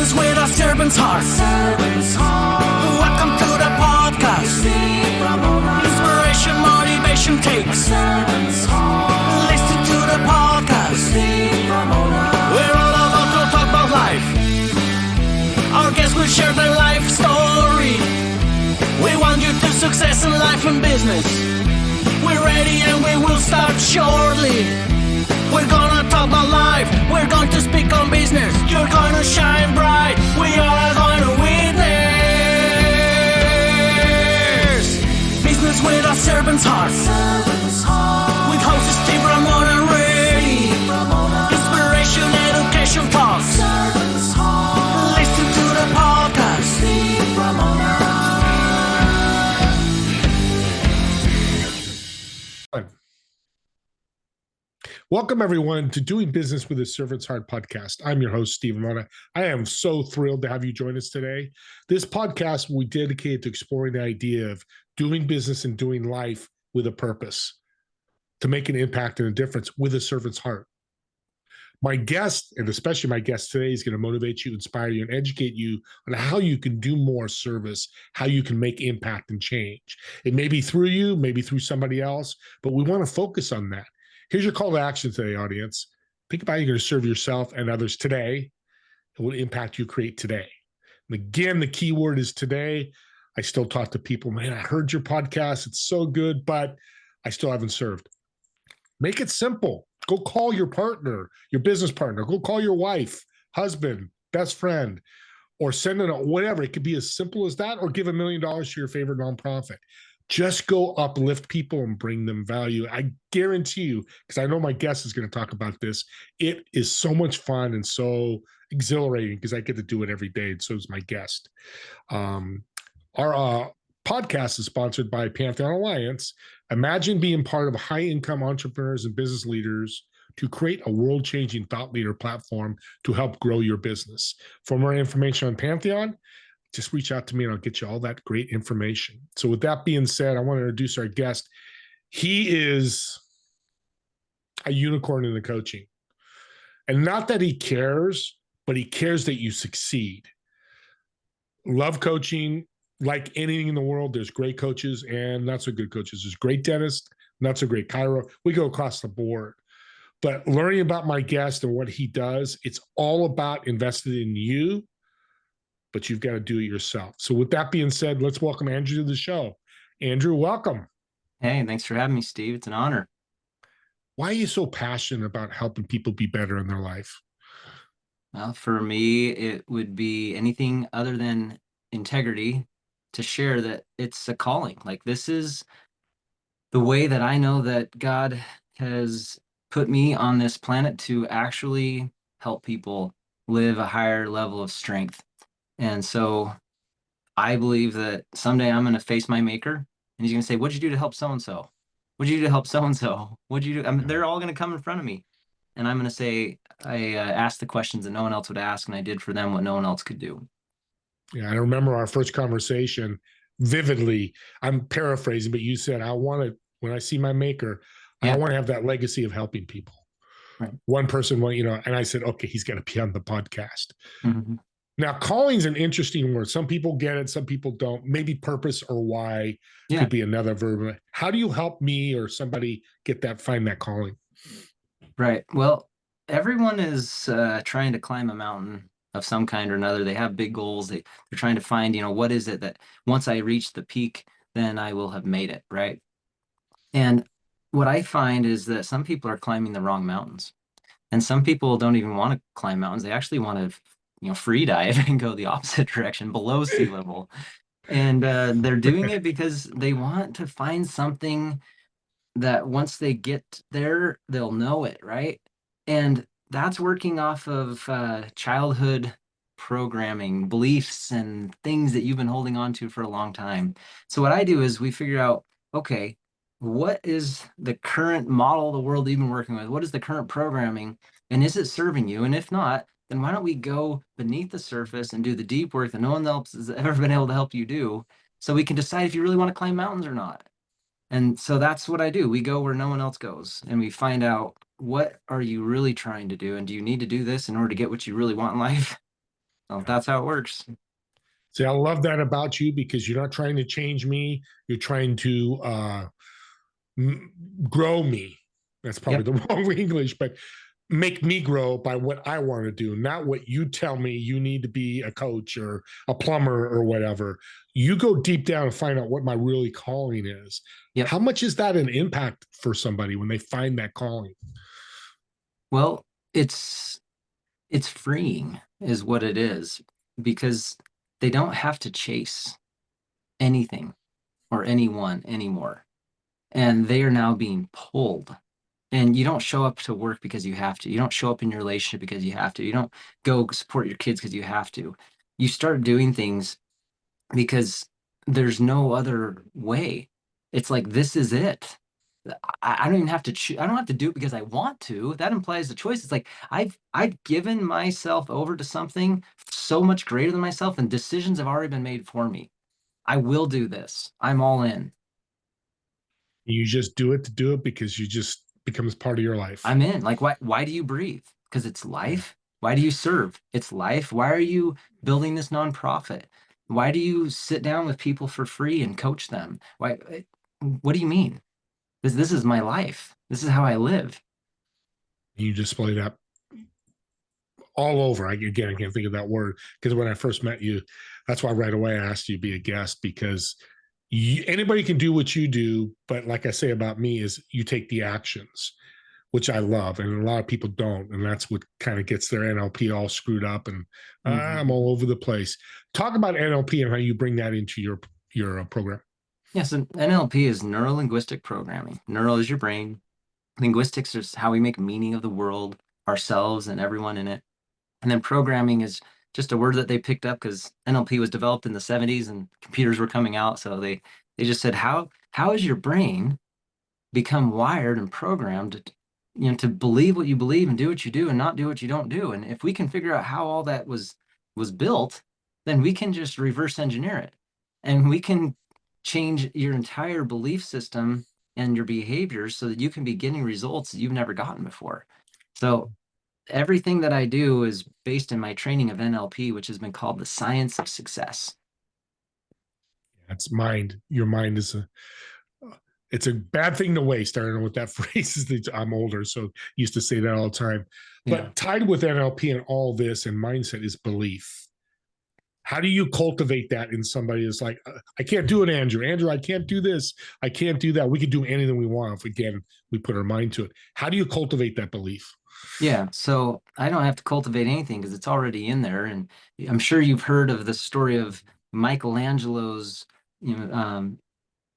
Business with a servant's heart. Welcome to the podcast. Inspiration, motivation takes. Listen to the podcast. We're all about to talk about life. Our guests will share their life story. We want you to success in life and business. We're ready and we will start shortly. We're gonna talk about life. We're going to speak on business. You're gonna shine bright. We are going to witness. Business with a servant's heart. With hosts Steve, Ramon, and Ray. Inspiration, education talks. Listen to the podcast. Welcome, everyone, to Doing Business with a Servant's Heart podcast. I'm your host, Steve Ramona. I am so thrilled to have you join us today. This podcast will be dedicated to exploring the idea of doing business and doing life with a purpose, to make an impact and a difference with a servant's heart. My guest, and especially my guest today, is going to motivate you, inspire you, and educate you on how you can do more service, how you can make impact and change. It may be through you, maybe through somebody else, but we want to focus on that. Here's your call to action today, audience. Think about how you're going to serve yourself and others today and what impact you create today. And again, the key word is today. I still talk to people, man, I heard your podcast. It's so good, but I still haven't served. Make it simple. Go call your partner, your business partner. Go call your wife, husband, best friend, or send it whatever. It could be as simple as that, or give $1 million to your favorite nonprofit. Just go uplift people and bring them value. I guarantee you, because I know my guest is going to talk about this, it is so much fun and so exhilarating because I get to do it every day, and so is my guest. Our podcast is sponsored by Pantheon Alliance. Imagine being part of high-income entrepreneurs and business leaders to create a world-changing thought leader platform to help grow your business. For more information on Pantheon, just reach out to me and I'll get you all that great information. So with that being said, I want to introduce our guest. He is a unicorn in the coaching. And not that he cares, but he cares that you succeed. Love coaching. Like anything in the world, there's great coaches and not so good coaches. There's great dentists, not so great chiro. We go across the board. But learning about my guest and what he does, it's all about investing in you, but you've got to do it yourself. So with that being said, let's welcome Andrew to the show. Andrew, welcome. Hey, thanks for having me, Steve. It's an honor. Why are you so passionate about helping people be better in their life? Well, for me, it would be anything other than integrity, to share that it's a calling. Like, this is the way that I know that God has put me on this planet to actually help people live a higher level of strength. And so I believe that someday I'm going to face my maker and he's going to say, what'd you do to help so-and-so? What'd you do to help so-and-so? What'd you do? They're all going to come in front of me. And I'm going to say, I asked the questions that no one else would ask, and I did for them what no one else could do. Yeah, I remember our first conversation vividly. I'm paraphrasing, but you said, when I see my maker, I want to have that legacy of helping people. Right. One person, and I said, okay, he's got to be on the podcast. Mm-hmm. Now, calling's an interesting word. Some people get it, some people don't. Maybe purpose or why could be another verb. How do you help me or somebody find that calling? Right. Well, everyone is trying to climb a mountain of some kind or another. They have big goals. They're trying to find, what is it that once I reach the peak, then I will have made it, right? And what I find is that some people are climbing the wrong mountains. And some people don't even want to climb mountains. They actually want to, free dive and go the opposite direction, below sea level. And they're doing it because they want to find something that once they get there, they'll know it, right? And that's working off of childhood programming, beliefs, and things that you've been holding on to for a long time. So what I do is we figure out, okay, what is the current model of the world you've been working with? What is the current programming? And is it serving you? And if not, then why don't we go beneath the surface and do the deep work that no one else has ever been able to help you do, so we can decide if you really want to climb mountains or not. And so that's what I do. We go where no one else goes, and we find out, what are you really trying to do? And do you need to do this in order to get what you really want in life? So that's how it works. See, I love that about you because you're not trying to change me. You're trying to grow me. That's probably Yep. the wrong English, but make me grow by what I want to do, not what you tell me you need to be a coach or a plumber or whatever. You go deep down and find out what my really calling is. Yep. How much is that an impact for somebody when they find that calling? Well, it's freeing is what it is, because they don't have to chase anything or anyone anymore. And they are now being pulled. And you don't show up to work because you have to. You don't show up in your relationship because you have to. You don't go support your kids because you have to. You start doing things because there's no other way. It's like, this is it. I don't even have to choose. I don't have to do it because I want to. That implies the choice. It's like I've given myself over to something so much greater than myself, and decisions have already been made for me. I will do this. I'm all in. You just do it to do it because you just becomes part of your life. I'm in. Like, why do you breathe? Because it's Yeah. life. Why do you serve? It's life. Why are you building this nonprofit? Why do you sit down with people for free and coach them? What do you mean? This is my life. This is how I live. You display that all over. I can't think of that word because when I first met you, that's why right away I asked you to be a guest because anybody can do what you do, but like I say about me is you take the actions, which I love, and a lot of people don't, and that's what kind of gets their NLP all screwed up, and I'm Mhm. all over the place. Talk about NLP and how you bring that into your program. Yeah, so NLP is neuro linguistic programming. Neural is your brain. Linguistics is how we make meaning of the world, ourselves, and everyone in it. And then programming is just a word that they picked up because NLP was developed in the 70s and computers were coming out. So they just said, how is your brain become wired and programmed to believe what you believe and do what you do and not do what you don't do? And if we can figure out how all that was built, then we can just reverse engineer it. And we can change your entire belief system and your behaviors so that you can be getting results that you've never gotten before. So everything that I do is based in my training of NLP, which has been called the science of success. That's mind. Your mind is a it's a bad thing to waste. I don't know what that phrase is. I'm older, so used to say that all the time. Yeah. But tied with NLP and all this and mindset is belief. How do you cultivate that in somebody that's like, I can't do it, Andrew. Andrew, I can't do this. I can't do that. We can do anything we want if, again, we put our mind to it. How do you cultivate that belief? Yeah, so I don't have to cultivate anything because it's already in there. And I'm sure you've heard of the story of Michelangelo's, you know,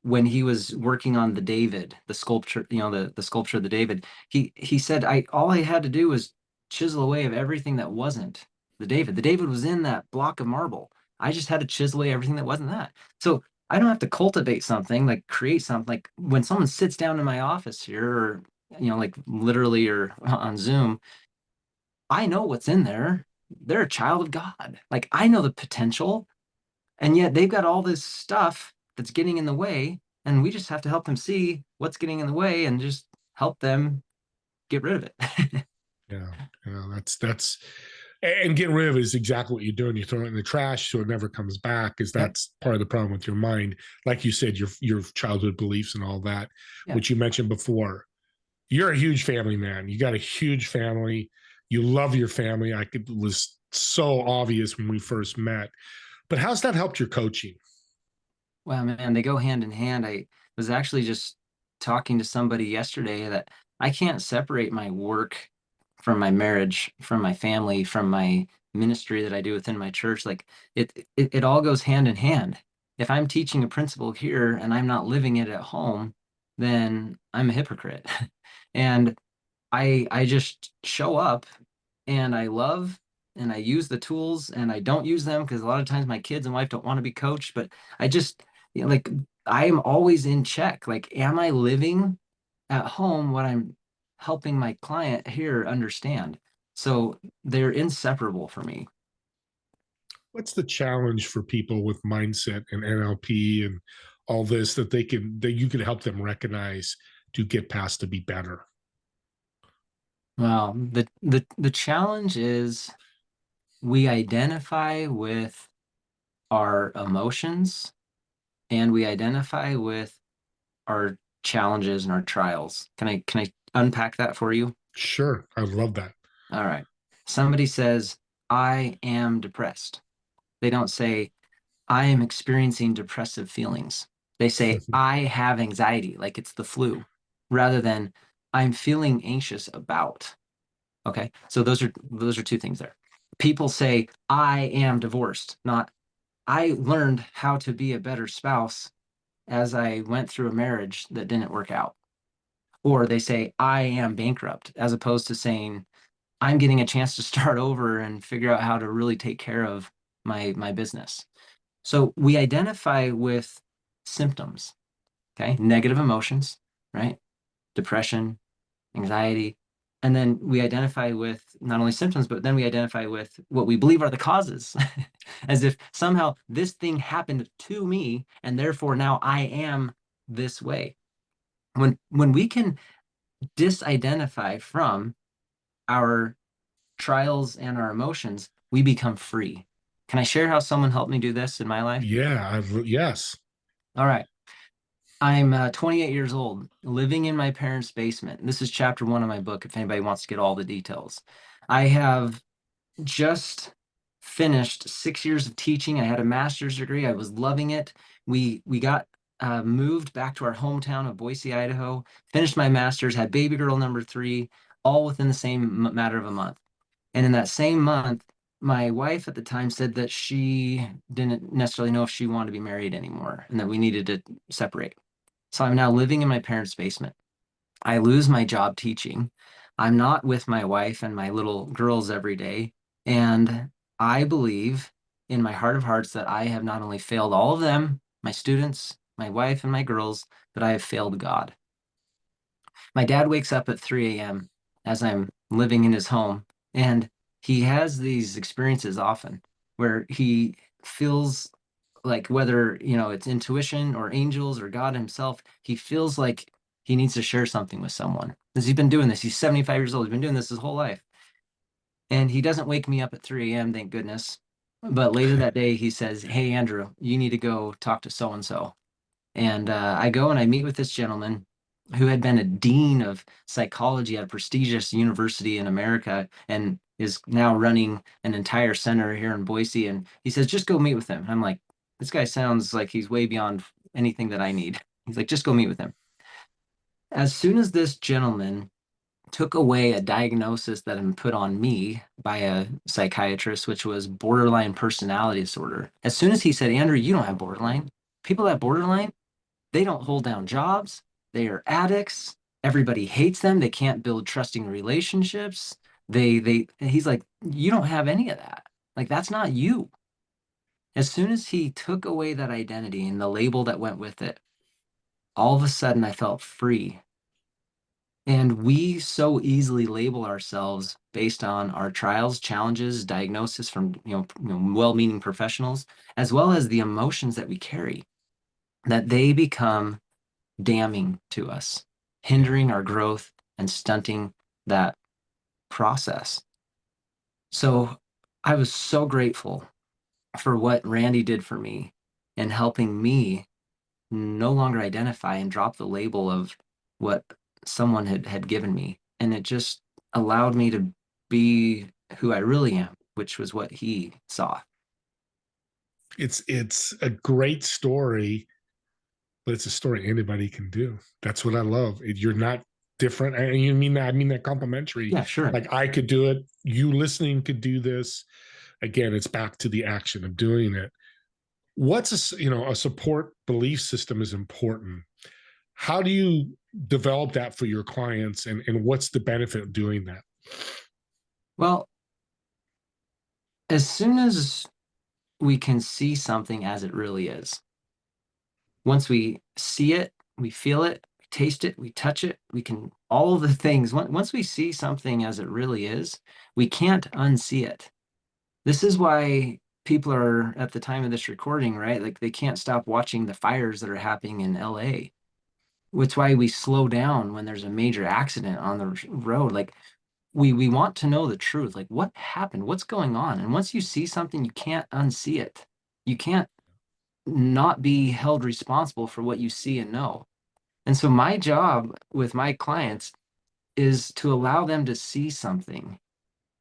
when he was working on the David, the sculpture, the sculpture of the David. He said, I all I had to do was chisel away of everything that wasn't the David. The David was in that block of marble. I just had to chisel away everything that wasn't that. So I don't have to cultivate something, like create something. Like when someone sits down in my office here, or like literally or on Zoom, I know what's in there. They're a child of God. Like I know the potential, and yet they've got all this stuff that's getting in the way, and we just have to help them see what's getting in the way and just help them get rid of it. Yeah, that's and getting rid of it is exactly what you're doing. You throw it in the trash so it never comes back. Is Yep. that's part of the problem with your mind, like you said, your childhood beliefs and all that, Yeah. which you mentioned before. You're a huge family man. You got a huge family. You love your family. It was so obvious when we first met. But how's that helped your coaching? Well, man, they go hand in hand. I was actually just talking to somebody yesterday that I can't separate my work from my marriage, from my family, from my ministry that I do within my church. Like it all goes hand in hand. If I'm teaching a principle here and I'm not living it at home, then I'm a hypocrite. And I just show up and I love and I use the tools and I don't use them because a lot of times my kids and wife don't want to be coached, but I just like I am always in check. Like, am I living at home what I'm helping my client here understand? So they're inseparable for me. What's the challenge for people with mindset and NLP and all this that you can help them recognize to get past to be better? Well, the challenge is we identify with our emotions and we identify with our challenges and our trials. Can I unpack that for you? Sure. I love that. All right. Somebody says, I am depressed. They don't say, I am experiencing depressive feelings. They say, I have anxiety, like it's the flu, rather than I'm feeling anxious about. Okay. So those are two things there. People say, I am divorced, not I learned how to be a better spouse as I went through a marriage that didn't work out. Or they say, I am bankrupt, as opposed to saying, I'm getting a chance to start over and figure out how to really take care of my business. So we identify with symptoms, okay? Negative emotions, right? Depression, anxiety. And then we identify with not only symptoms, but then we identify with what we believe are the causes, as if somehow this thing happened to me, and therefore now I am this way. When we can disidentify from our trials and our emotions, we become free. Can I share how someone helped me do this in my life? Yeah. Yes. All right. I'm 28 years old, living in my parents' basement. This is chapter 1 of my book, if anybody wants to get all the details. I have just finished 6 years of teaching. I had a master's degree. I was loving it. We got moved back to our hometown of Boise, Idaho, finished my master's, had baby girl number 3, all within the same matter of a month. And in that same month, my wife at the time said that she didn't necessarily know if she wanted to be married anymore and that we needed to separate. So I'm now living in my parents' basement. I lose my job teaching. I'm not with my wife and my little girls every day. And I believe in my heart of hearts that I have not only failed all of them, my students, my wife, and my girls, but I have failed God. My dad wakes up at 3 a.m. as I'm living in his home, and he has these experiences often where he feels like, whether it's intuition or angels or God himself, he feels like he needs to share something with someone. Because he's been doing this. He's 75 years old. He's been doing this his whole life. And he doesn't wake me up at 3 a.m., thank goodness. But later that day, he says, Hey, Andrew, you need to go talk to so and so. And I go and I meet with this gentleman who had been a dean of psychology at a prestigious university in America and is now running an entire center here in Boise. And he says, just go meet with him. I'm like, this guy sounds like he's way beyond anything that I need. He's like, just go meet with him. As soon as this gentleman took away a diagnosis that had been put on me by a psychiatrist, which was borderline personality disorder, as soon as he said, Andrew, you don't have borderline. People that have borderline, they don't hold down jobs. They are addicts. Everybody hates them. They can't build trusting relationships. He's like, you don't have any of that. Like, that's not you. As soon as he took away that identity and the label that went with it, all of a sudden I felt free. And we so easily label ourselves based on our trials, challenges, diagnosis from well-meaning professionals, as well as the emotions that we carry, that they become damning to us, hindering our growth and stunting that process. So I was so grateful for what Randy did for me in helping me no longer identify and drop the label of what someone had given me. And it just allowed me to be who I really am, which was what he saw. It's a great story, but it's a story anybody can do. That's what I love. You're not different. And you mean that, I mean that complimentary. Yeah, sure. Like, I could do it. You listening could do this. Again, it's back to the action of doing it. What's a support belief system is important. How do you develop that for your clients, and what's the benefit of doing that? Well, as soon as we can see something as it really is, once we see it, we feel it, we taste it, we touch it, we can, all of the things. Once we see something as it really is, we can't unsee it. This is why people are, at the time of this recording, right? Like, they can't stop watching the fires that are happening in LA. It's why we slow down when there's a major accident on the road. Like, we want to know the truth. Like, what happened? What's going on? And once you see something, you can't unsee it. You can't not be held responsible for what you see and know. And so my job with my clients is to allow them to see something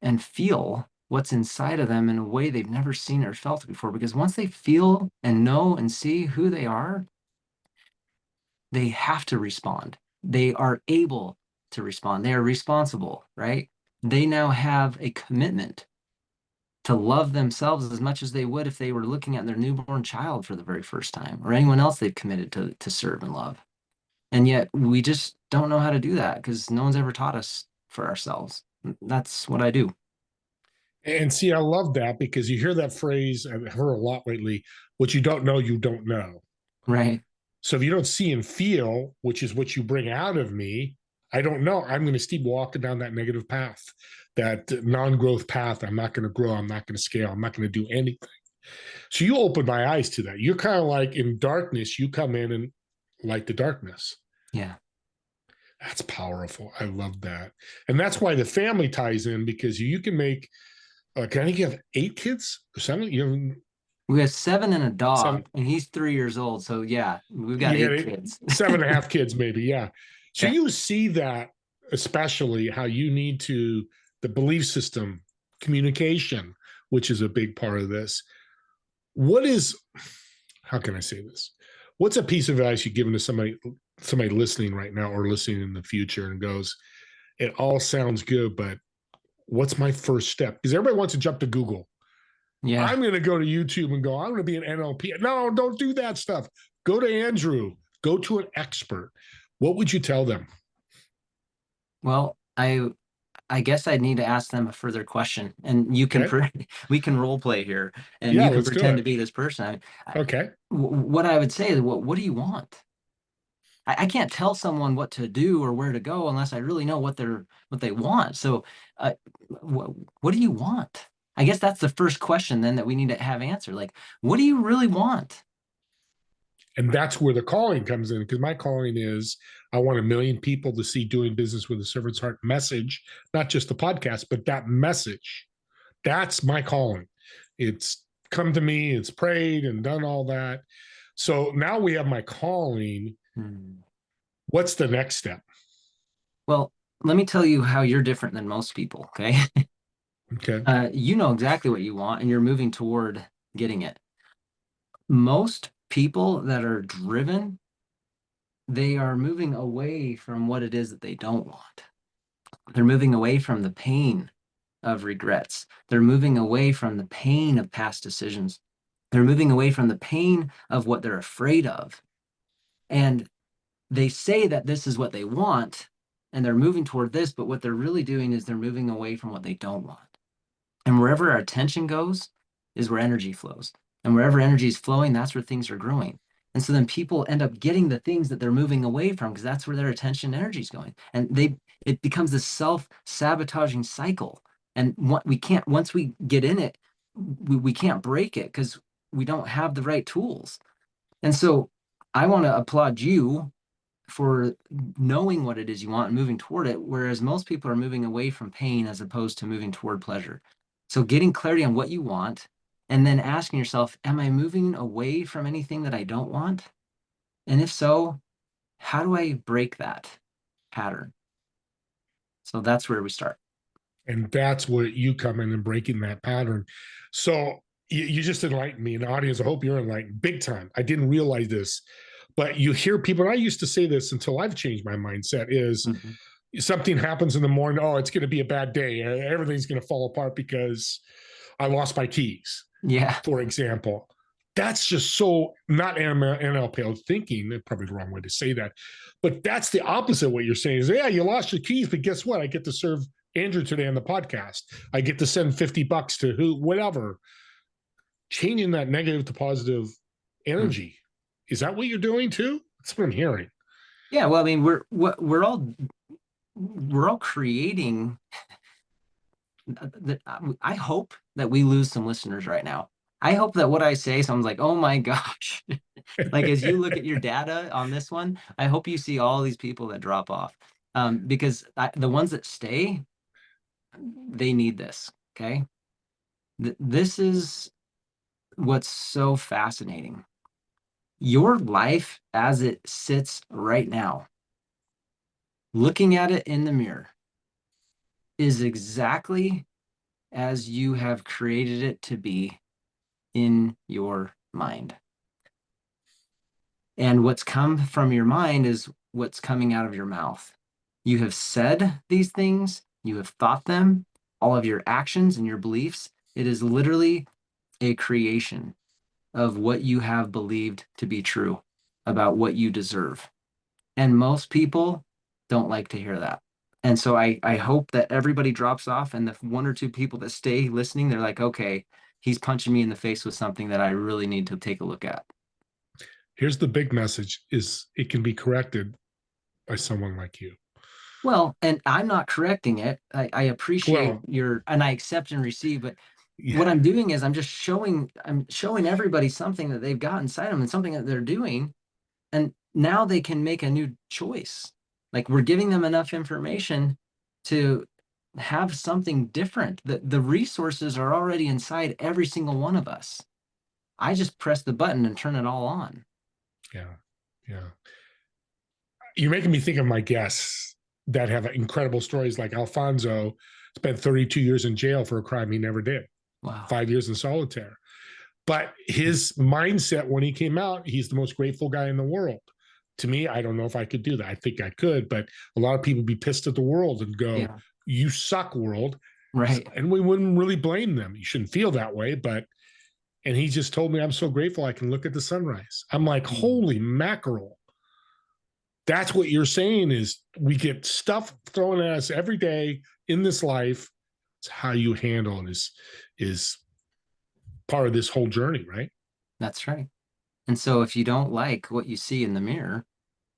and feel what's inside of them in a way they've never seen or felt before. Because once they feel and know and see who they are, they have to respond. They are able to respond. They are responsible, right? They now have a commitment to love themselves as much as they would if they were looking at their newborn child for the very first time, or anyone else they've committed to serve and love. And yet we just don't know how to do that because no one's ever taught us for ourselves. That's what I do. And see, I love that because you hear that phrase, I've heard a lot lately, what you don't know, you don't know. Right. So if you don't see and feel, which is what you bring out of me, I don't know. I'm going to keep walking down that negative path, that non-growth path. I'm not going to grow. I'm not going to scale. I'm not going to do anything. So you open my eyes to that. You're kind of like in darkness, you come in and light the darkness. Yeah. That's powerful. I love that. And that's why the family ties in, because you can make, I think you have 8 kids or 7. You have We have 7 and a dog, 7. and he's 3 years old. So yeah, we've got You 8 got kids. 7.5 kids, maybe. Yeah. So Yeah. you see that, especially how you need to, the belief system, communication, which is a big part of this. What is, how can I say this? What's a piece of advice you're giving to somebody listening right now or listening in the future and goes, it all sounds good, but what's my first step? Because everybody wants to jump to Google. Yeah. I'm going to go to YouTube and go, I'm going to be an NLP. No, don't do that stuff. Go to Andrew, go to an expert. What would you tell them? Well, I guess I'd need to ask them a further question, and you can Okay. we can role play here, and Yeah, you can let's do pretend to it. be this person. Okay. What I would say is, what do you want? I can't tell someone what to do or where to go unless I really know what they want. So, what do you want? I guess that's the first question then that we need to have answered. Like, what do you really want? And that's where the calling comes in, because my calling is I want 1 million people to see Doing Business with a Servant's Heart message, not just the podcast, but that message. That's my calling. It's come to me, it's prayed and done all that. So now we have my calling. What's the next step? Well, let me tell you how you're different than most people, okay? Okay. You know exactly what you want, and you're moving toward getting it. Most people that are driven, they are moving away from what it is that they don't want. They're moving away from the pain of regrets. They're moving away from the pain of past decisions. They're moving away from the pain of what they're afraid of. And they say that this is what they want, and they're moving toward this, but what they're really doing is they're moving away from what they don't want. And wherever our attention goes is where energy flows. And wherever energy is flowing, that's where things are growing. And so then people end up getting the things that they're moving away from because that's where their attention and energy is going. And it becomes this self-sabotaging cycle. And once we get in it, we can't break it because we don't have the right tools. And so I want to applaud you for knowing what it is you want and moving toward it, whereas most people are moving away from pain as opposed to moving toward pleasure. So getting clarity on what you want and then asking yourself, am I moving away from anything that I don't want? And if so, how do I break that pattern? So that's where we start. And that's where you come in and breaking that pattern. So you just enlightened me, and the audience, I hope you're enlightened big time. I didn't realize this, but you hear people, and I used to say this until I've changed my mindset, is something happens in the morning, oh, it's going to be a bad day. Everything's going to fall apart because I lost my keys. Yeah. For example. That's just so not NLP thinking, probably the wrong way to say that, but that's the opposite of what you're saying is, yeah, you lost your keys, but guess what? I get to serve Andrew today on the podcast. I get to send $50 to who, whatever. Changing that negative to positive energy. Is that what you're doing too? That's what I'm hearing. Yeah. Well, I mean, we're all creating. I hope that we lose some listeners right now. I hope that what I say, someone's like, oh my gosh. Like, as you look at your data on this one, I hope you see all these people that drop off. Because the ones that stay, they need this. Okay. This is what's so fascinating. Your life as it sits right now, looking at it in the mirror, is exactly as you have created it to be in your mind. And what's come from your mind is what's coming out of your mouth. You have said these things, you have thought them, all of your actions and your beliefs. It is literally a creation of what you have believed to be true about what you deserve. And most people don't like to hear that. And so I hope that everybody drops off, and the one or two people that stay listening, they're like, okay, he's punching me in the face with something that I really need to take a look at. Here's the big message: is it can be corrected by someone like you. Well, and I'm not correcting it. I appreciate Well, and I accept and receive, but what yeah, I'm doing is I'm showing everybody something that they've got inside them and something that they're doing. And now they can make a new choice. Like, we're giving them enough information to have something different. The resources are already inside every single one of us. I just press the button and turn it all on. yeah, yeah. You're making me think of my guests that have incredible stories, like Alfonso spent 32 years in jail for a crime he never did, Wow. 5 years in solitary. But his mindset when he came out, he's the most grateful guy in the world. To me, I don't know if I could do that. I think I could, but a lot of people be pissed at the world and go, Yeah. you suck, world. Right. And we wouldn't really blame them. You shouldn't feel that way. And he just told me, I'm so grateful I can look at the sunrise. I'm like, holy mackerel. That's what you're saying is we get stuff thrown at us every day in this life. It's how you handle it is part of this whole journey, right? That's right. And so if you don't like what you see in the mirror,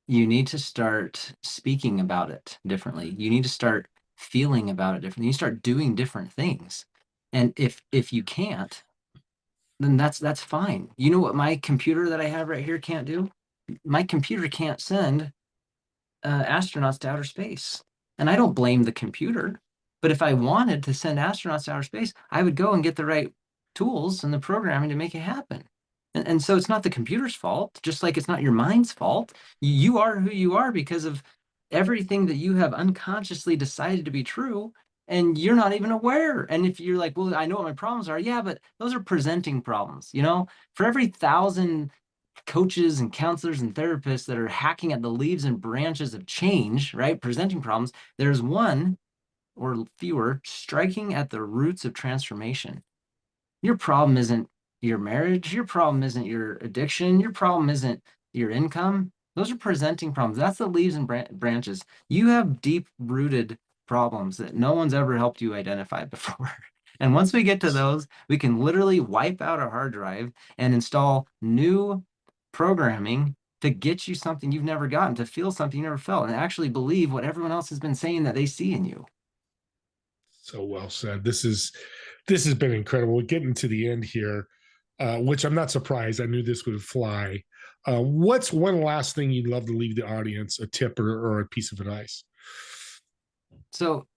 you need to start speaking about it differently. You need to start feeling about it differently. You start doing different things. And if you can't, then that's fine. You know what my computer that I have right here can't do? My computer can't send astronauts to outer space. And I don't blame the computer. But if I wanted to send astronauts to outer space, I would go and get the right tools and the programming to make it happen. And so it's not the computer's fault, just like it's not your mind's fault. You are who you are because of everything that you have unconsciously decided to be true, and you're not even aware. And if you're like, well, I know what my problems are, yeah, but those are presenting problems. For every 1,000 coaches and counselors and therapists that are hacking at the leaves and branches of change, right? Presenting problems, there's one or fewer striking at the roots of transformation. Your problem isn't your marriage. Your problem isn't your addiction. Your problem isn't your income. Those are presenting problems. That's the leaves and branches. You have deep rooted problems that no one's ever helped you identify before. And once we get to those, we can literally wipe out our hard drive and install new programming to get you something you've never gotten, to feel something you never felt, and actually believe what everyone else has been saying that they see in you. So well said. This has been incredible. We're getting to the end here, which I'm not surprised. I knew this would fly. What's one last thing you'd love to leave the audience, a tip or a piece of advice? So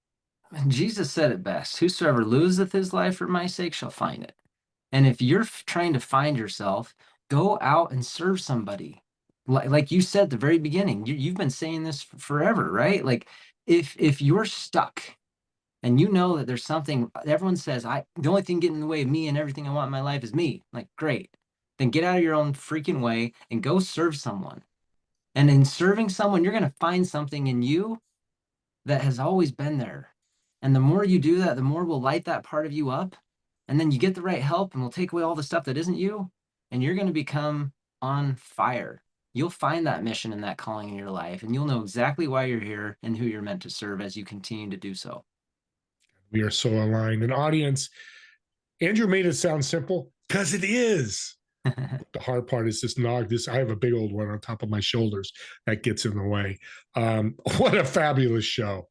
Jesus said it best: whosoever loseth his life for my sake shall find it. And if you're trying to find yourself, go out and serve somebody. Like you said at the very beginning, you've been saying this forever, right? Like, if you're stuck and you know that there's something, everyone says, the only thing getting in the way of me and everything I want in my life is me. Like, great. Then get out of your own freaking way and go serve someone. And in serving someone, you're going to find something in you that has always been there. And the more you do that, the more will light that part of you up. And then you get the right help and we'll take away all the stuff that isn't you. And you're going to become on fire. You'll find that mission and that calling in your life. And you'll know exactly why you're here and who you're meant to serve as you continue to do so. We are so aligned. An audience, Andrew made it sound simple because it is. The hard part is this. I have a big old one on top of my shoulders that gets in the way. What a fabulous show.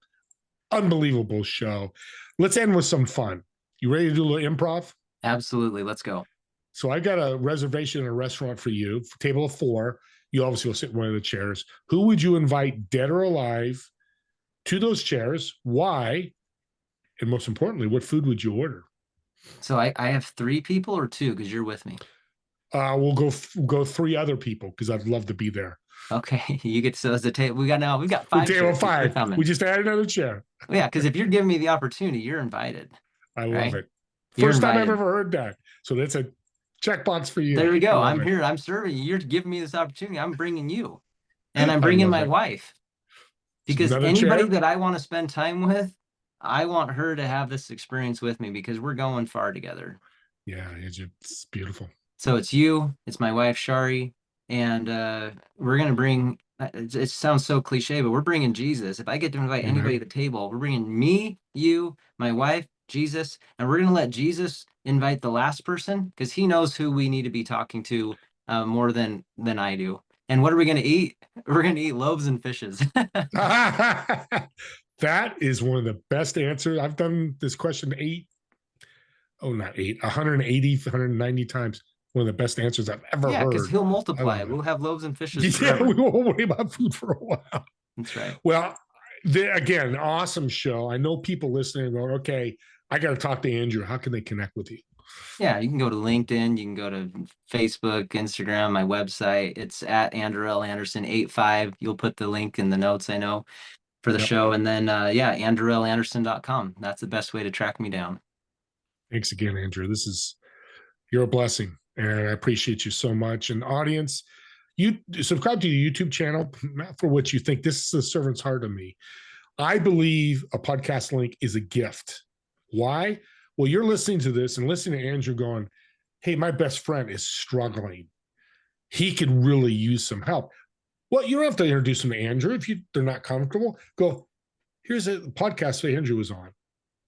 Unbelievable show. Let's end with some fun. You ready to do a little improv? Absolutely. Let's go. So I got a reservation in a restaurant for you, table of 4. You obviously will sit in one of the chairs. Who would you invite, dead or alive, to those chairs? Why? And most importantly, what food would you order? So I have 3 people or 2 because you're with me. We'll go 3 other people because I'd love to be there. Okay, you get so as a table. We've got We 5 table chairs. You're 5. coming. We just add another chair. Yeah, because if you're giving me the opportunity, you're invited. I right? love it. You're First time I've invited. ever heard that. So that's a checkbox for you. There we I go. love I'm it. here. I'm serving you. You're giving me this opportunity. I'm bringing you, and I'm I bringing love my it. wife because Another anybody chair? that I want to spend time with, I want her to have this experience with me because we're going far together. Yeah, it's beautiful. So it's you, it's my wife Shari, and we're gonna bring. It sounds so cliche, but we're bringing Jesus. If I get to invite Amen. anybody to the table, we're bringing me, you, my wife, Jesus, and we're gonna let Jesus invite the last person because he knows who we need to be talking to more than I do. And what are we gonna eat? We're gonna eat loaves and fishes. That is one of the best answers. I've done this question 180, 190 times. One of the best answers I've ever Yeah, because heard. he'll I multiply love it. it. We'll have loaves and fishes Yeah, forever. we won't worry about food for a while. That's right. Well, again, awesome show. I know people listening are going, okay, I got to talk to Andrew. How can they connect with you? Yeah, you can go to LinkedIn, you can go to Facebook, Instagram, my website. It's at Andrew L. Anderson 85. You'll put the link in the notes, I know, for the Yep. show. And then yeah, AndrewLAnderson.com. That's the best way to track me down. Thanks again, Andrew. You're a blessing, and I appreciate you so much. And audience, you subscribe to the YouTube channel, not for what you think. This is the servant's heart of me. I believe a podcast link is a gift. Why? Well, you're listening to this and listening to Andrew going, hey, my best friend is struggling. He could really use some help. Well, you don't have to introduce them to Andrew if they're not comfortable. Go, here's a podcast that Andrew was on.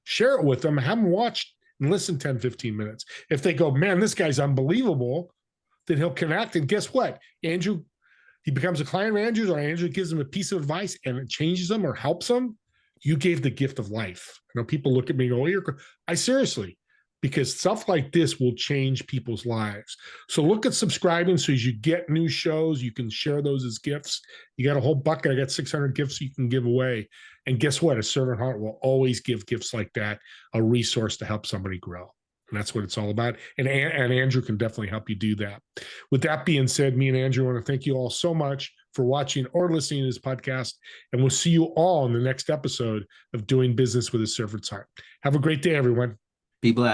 Share it with them, have them watch and listen 10, 15 minutes. If they go, man, this guy's unbelievable, then he'll connect. And guess what? Andrew, he becomes a client of Andrew's, or Andrew gives him a piece of advice and it changes them or helps them. You gave the gift of life. I know people look at me and go, I seriously, because stuff like this will change people's lives. So look at subscribing so as you get new shows, you can share those as gifts. You got a whole bucket. I got 600 gifts you can give away. And guess what? A servant heart will always give gifts like that, a resource to help somebody grow. And that's what it's all about. And Andrew can definitely help you do that. With that being said, me and Andrew want to thank you all so much for watching or listening to this podcast. And we'll see you all in the next episode of Doing Business with a Servant's Heart. Have a great day, everyone. Be blessed.